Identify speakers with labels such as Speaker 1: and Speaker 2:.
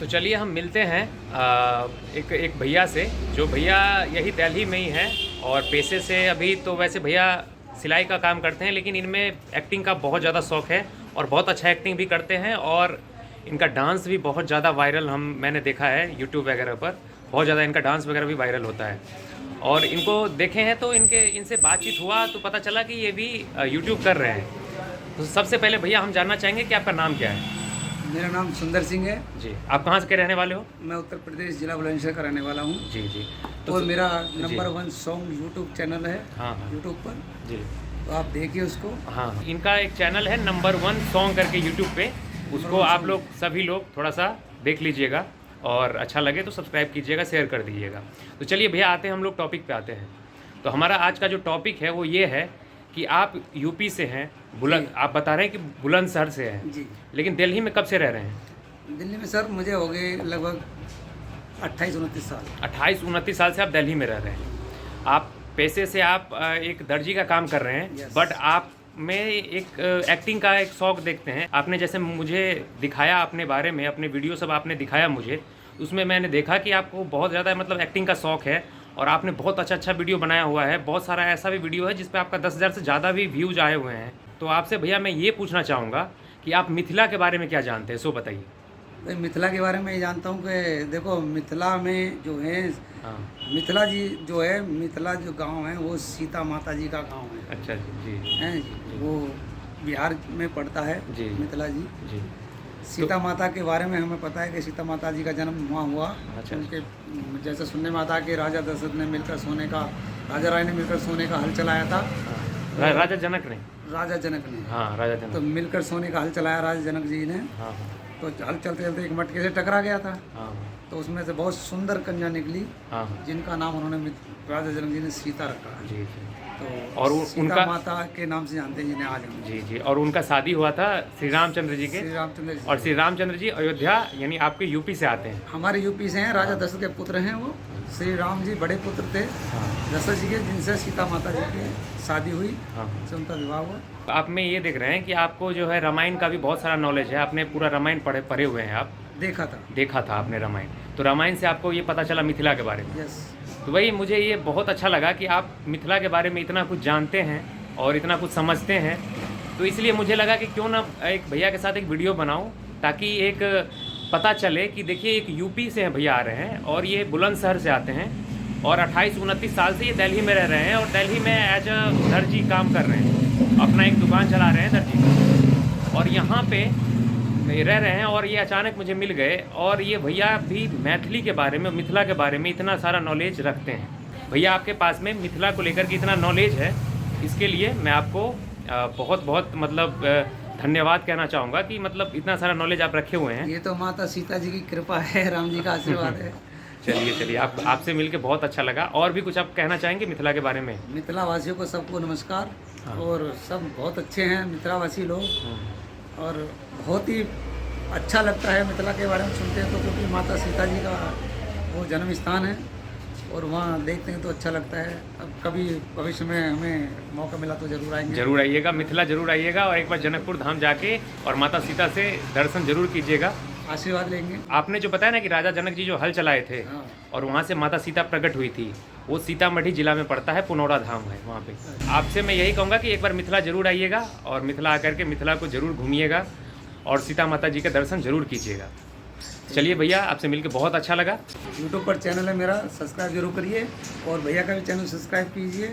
Speaker 1: तो चलिए हम मिलते हैं एक भैया से, जो भैया यही दिल्ली में ही हैं और पेशे से अभी तो वैसे भैया सिलाई का काम करते हैं, लेकिन इनमें एक्टिंग का बहुत ज़्यादा शौक़ है और बहुत अच्छा एक्टिंग भी करते हैं और इनका डांस भी बहुत ज़्यादा वायरल मैंने देखा है यूट्यूब वगैरह पर, बहुत ज़्यादा इनका डांस वगैरह भी वायरल होता है। और इनको देखे हैं तो इनसे बातचीत हुआ तो पता चला कि ये भी यूट्यूब कर रहे हैं। तो सबसे पहले भैया हम जानना चाहेंगे कि आपका नाम क्या है?
Speaker 2: मेरा नाम सुंदर सिंह है
Speaker 1: जी। आप कहाँ से के रहने वाले हो?
Speaker 2: मैं उत्तर प्रदेश जिला बुलंदशहर का रहने वाला हूँ।
Speaker 1: जी जी।
Speaker 2: तो मेरा नंबर 1 सॉन्ग यूट्यूब चैनल है।
Speaker 1: हाँ हाँ
Speaker 2: यूट्यूब पर
Speaker 1: जी,
Speaker 2: तो आप देखिए उसको।
Speaker 1: हाँ, इनका एक चैनल है नंबर 1 सॉन्ग करके यूट्यूब पे, उसको आप लोग सभी लोग थोड़ा सा देख लीजिएगा और अच्छा लगे तो सब्सक्राइब कीजिएगा, शेयर कर दीजिएगा। तो चलिए भैया आते हैं, हम लोग टॉपिक पे आते हैं। तो हमारा आज का जो टॉपिक है वो ये है कि आप यूपी से हैं, आप बता रहे हैं कि बुलंदशहर से हैं
Speaker 2: जी।
Speaker 1: लेकिन दिल्ली में कब से रह रहे हैं?
Speaker 2: दिल्ली में सर मुझे हो गए लगभग 28-29 साल।
Speaker 1: 28-29 साल से आप दिल्ली में रह रहे हैं। आप पेशे से आप एक दर्जी का काम कर रहे हैं।
Speaker 2: Yes.
Speaker 1: बट आप में एक एक्टिंग का एक शौक़ देखते हैं। आपने जैसे मुझे दिखाया अपने बारे में, अपने वीडियो सब आपने दिखाया मुझे, उसमें मैंने देखा कि आपको बहुत ज़्यादा मतलब एक्टिंग का शौक़ है और आपने बहुत अच्छा वीडियो बनाया हुआ है। बहुत सारा ऐसा भी वीडियो है जिस पे आपका 10,000 से ज़्यादा भी व्यूज़ आए हुए हैं। तो आपसे भैया मैं ये पूछना चाहूँगा कि आप मिथिला के बारे में क्या जानते हैं, सो बताइए।
Speaker 2: तो मिथिला के बारे में ये जानता हूँ कि देखो मिथिला में जो है,
Speaker 1: हाँ,
Speaker 2: मिथिला जी जो है, मिथिला जो गांव है वो सीता माता जी का गांव है।
Speaker 1: अच्छा जी
Speaker 2: हैं जी, वो बिहार में पड़ता है
Speaker 1: जी
Speaker 2: मिथिला जी।
Speaker 1: जी।
Speaker 2: सीता माता के बारे में हमें पता है कि सीता माता जी का जन्म वहाँ हुआ।
Speaker 1: अच्छा।
Speaker 2: उनके जैसे सुनने में आता है कि राजा दशरथ ने मिलकर सोने का, राजा राय ने मिलकर सोने का हल चलाया था।
Speaker 1: राजा जनक ने,
Speaker 2: राजा जनक ने,
Speaker 1: हाँ राजा जनक,
Speaker 2: तो मिलकर सोने का हल चलाया राजा जनक जी ने।
Speaker 1: हाँ हाँ
Speaker 2: तो हल चलते चलते एक मटके से टकरा गया था।
Speaker 1: हाँ
Speaker 2: तो उसमें से बहुत सुंदर कन्या निकली
Speaker 1: हाँ हाँ
Speaker 2: जिनका नाम उन्होंने राजा जनक जी ने सीता रखा।
Speaker 1: जी जी।
Speaker 2: तो
Speaker 1: और
Speaker 2: सीता
Speaker 1: उनका
Speaker 2: माता के नाम से जानते हैं जिन्हें आज हम।
Speaker 1: जी जी। और उनका शादी हुआ था श्री रामचंद्र जी के,
Speaker 2: श्री रामचंद्र जी।
Speaker 1: और श्री रामचंद्र जी अयोध्या यानी आपके यूपी से आते हैं।
Speaker 2: हमारे यूपी से हैं, राजा दशरथ के पुत्र हैं वो। श्री राम जी बड़े पुत्र थे
Speaker 1: हाँ
Speaker 2: दशरथ जी के, जिनसे सीता माता जी की शादी हुई,
Speaker 1: हाँ।
Speaker 2: से उनका विवाह हुआ।
Speaker 1: आप में ये देख रहे हैं कि आपको जो है रामायण का भी बहुत सारा नॉलेज है, आपने पूरा रामायण पढ़े हुए हैं, आप देखा था आपने रामायण। तो रामायण से आपको ये पता चला मिथिला के बारे में।
Speaker 2: यस।
Speaker 1: तो वही मुझे ये बहुत अच्छा लगा कि आप मिथिला के बारे में इतना कुछ जानते हैं और इतना कुछ समझते हैं। तो इसलिए मुझे लगा कि क्यों ना एक भैया के साथ एक वीडियो बनाऊं, ताकि एक पता चले कि देखिए एक यूपी से भैया आ रहे हैं और ये बुलंदशहर से आते हैं और 28-29 साल से ये दिल्ली में रह रहे हैं और दिल्ली में एज अ दर्जी काम कर रहे हैं, अपना एक दुकान चला रहे हैं दर्जी का, और यहाँ पे रह रहे हैं। और ये अचानक मुझे मिल गए और ये भैया भी मैथिली के बारे में, मिथिला के बारे में इतना सारा नॉलेज रखते हैं। भैया आपके पास में मिथिला को लेकर के इतना नॉलेज है, इसके लिए मैं आपको बहुत बहुत मतलब धन्यवाद कहना चाहूँगा कि मतलब इतना सारा नॉलेज आप रखे हुए हैं।
Speaker 2: ये तो माता सीता जी की कृपा है, राम जी का आशीर्वाद है।
Speaker 1: चलिए आपसे मिलके बहुत अच्छा लगा। और भी कुछ आप कहना चाहेंगे मिथिला के बारे में?
Speaker 2: मिथिला वासियों को सबको नमस्कार।
Speaker 1: हाँ।
Speaker 2: और सब बहुत अच्छे हैं मिथिलावासी लोग, और बहुत ही अच्छा लगता है मिथिला के बारे में सुनते हैं तो, क्योंकि माता सीता जी का वो जन्म स्थान है और वहाँ देखते हैं तो अच्छा लगता है। अब कभी भविष्य में हमें मौका मिला तो जरूर आएंगे।
Speaker 1: जरूर आइएगा, मिथिला जरूर आइएगा और एक बार जनकपुर धाम जाके और माता सीता से दर्शन जरूर कीजिएगा,
Speaker 2: आशीर्वाद लेंगे।
Speaker 1: आपने जो बताया ना कि राजा जनक जी जो हल चलाए थे,
Speaker 2: हाँ।
Speaker 1: और वहाँ से माता सीता प्रकट हुई थी, वो सीतामढ़ी जिला में पड़ता है, पुनौरा धाम है वहाँ पे। आपसे मैं यही कहूँगा कि एक बार मिथिला जरूर आइएगा और मिथिला आकर के मिथिला को जरूर घूमिएगा और सीता माता जी के दर्शन जरूर कीजिएगा। चलिए भैया आपसे मिलकर बहुत अच्छा लगा।
Speaker 2: यूट्यूब पर चैनल है मेरा, सब्सक्राइब जरूर करिए और भैया का भी चैनल सब्सक्राइब कीजिए।